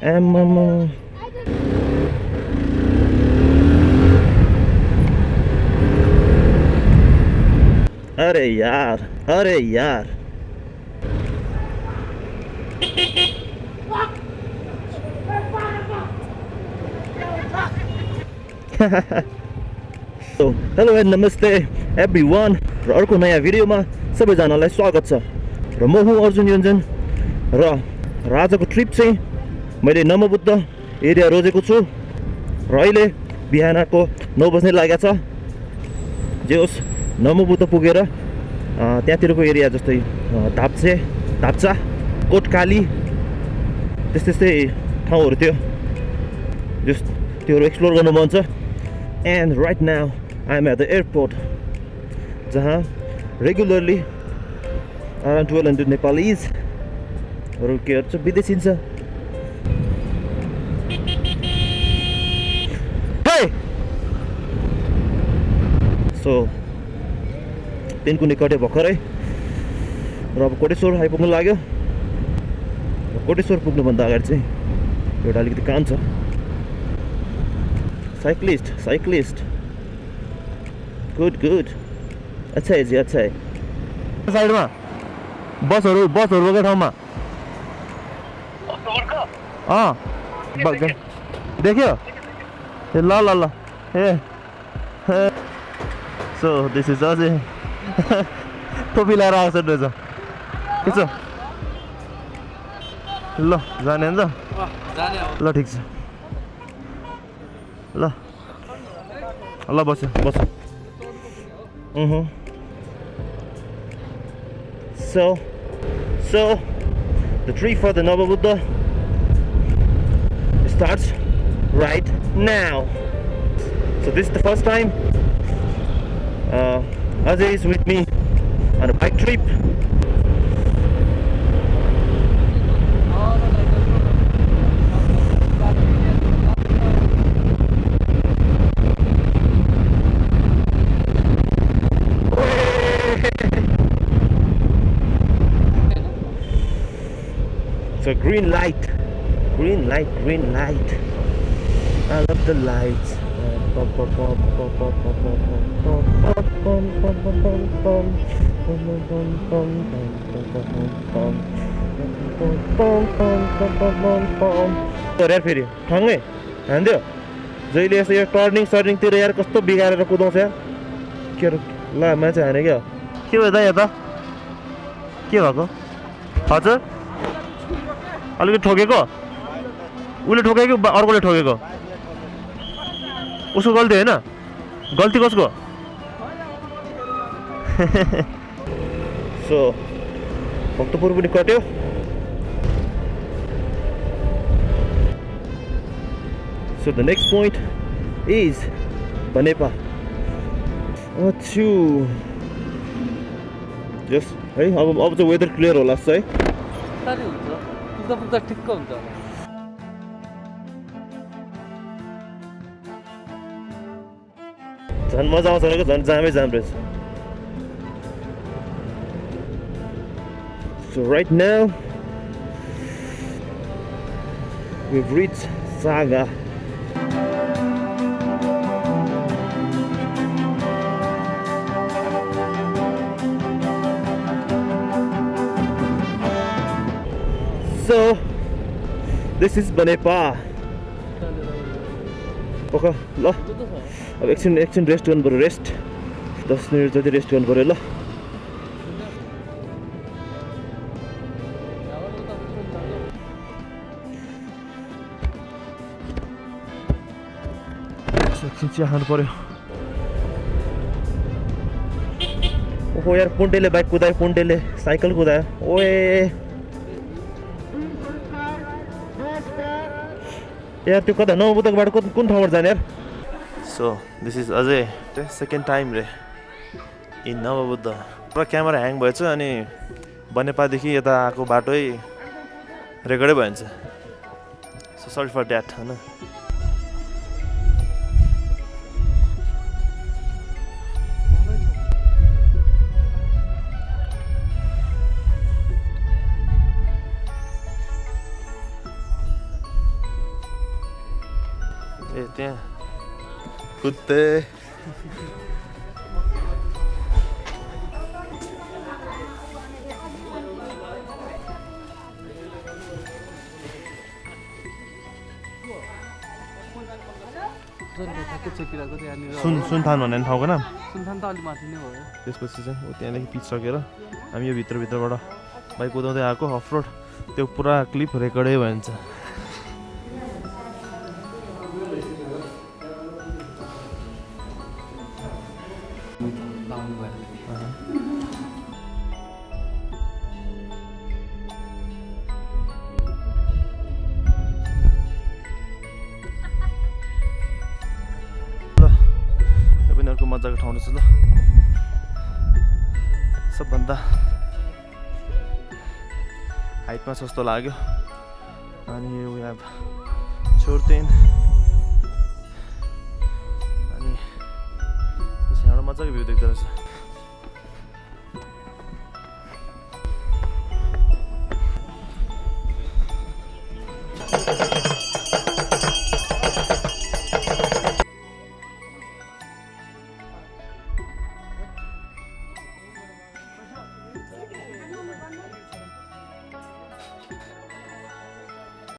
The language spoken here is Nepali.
अरे यार, अरे यार। So, hello and namaste everyone. र अर्को नयाँ भिडियोमा सबैजनालाई स्वागत छ। र म हुँ अर्जुन योन्जन र आजको ट्रिप चाहिँ मैले नमोबुद्ध एरिया रोजेको छु र अहिले बिहानको 9 बज्ने लागेको छ। जे होस् नमोबुद्ध पुगेर त्यहाँतिरको एरिया जस्तै दाप्चा, कोटकाली त्यस्तै ठाउँहरू थियो त्योहरू एक्सप्लोर गर्नु मन छ। And right now I'm at the airport जहाँ regularly around 1200 Nepalese के गर्छ विदेशी छ। Hey! So पेनको निकटे भर्खरै र अब कोटेश्वर आइपुग्नु लाग्यो। कोटेश्वर पुग्नुभन्दा अगाडि चाहिँ एउटा अलिकति काम छ। साइक्लिस्ट गुड अच्छा है जी, अच्छा है। साइडमा बसहरू रोकेको ठाउँमा देख्यो ए ल ए सो दिस इज अझै टोपी लगाएर आएको छ रहेछ के छ ल जाने नि त ल ठिक छ ल बस So the trip for the Namobuddha starts right now. So this is the first time Ajay is with me on a bike trip. So green light. I love the lights. यार फेरि ठङ्गै हान्दियो जहिले यस्तो यो टर्निङतिर यार कस्तो बिगारेर कुदाउँछ यार के ल मान्छे हाने क्या के भयो त यहाँ त के भएको हजुर अलिकति ठोकेको उसले ठोकेको अर्कोले ठोकेको उसको गल्ती होइन गल्ती कसको सो भक्तपुर पनि कट्यो so the next point is Banepa अच्छु जस है अब चाहिँ वेदर क्लियर होला है पुग्दा ठिक्क हुन्छ झन् मजा आउँछ रहेको झन् जामै जाम रहेछ So right now we've reached Saga. So this is Banepa. Okay, ल अब एकछिन रेस्ट गर्नु पर्यो रेस्ट 10 मिनट जति रेस्ट गर्नु पर्यो ल एकछिन चिया खानु पर्यो ओहो यार पुन्टेले बाइक कुदायो पुन्टेले साइकल कुदायो ओए यार त्यो कता नमोबुद्धबाट कुन ठाउँबाट जाने यार सो दिस इज अझै सेकेन्ड टाइम रे इन नमोबुद्ध पुरा क्यामेरा ह्याङ भएछ अनि बनेपादेखि यता आएको बाटै रेकर्डै भइन्छ सो सरी फर द्याट होइन त्यहाँ कुत्ते सुनथान भन्ने ठाउँको नाम सुनथान त अलि माथि नै भयो त्यसपछि चाहिँ त्यहाँदेखि पिच सकेर हामी यो भित्रबाट बाइक कुदाउँदै आएको अफरोड त्यो पुरा क्लिप रेकर्डै भइन्छ मजाको ठाउँ रहेछ ल सबभन्दा हाइटमा सस्तो लाग्यो अनि यो यहाँ छोर्तेन अनि यहाँबाट मजाको भ्यू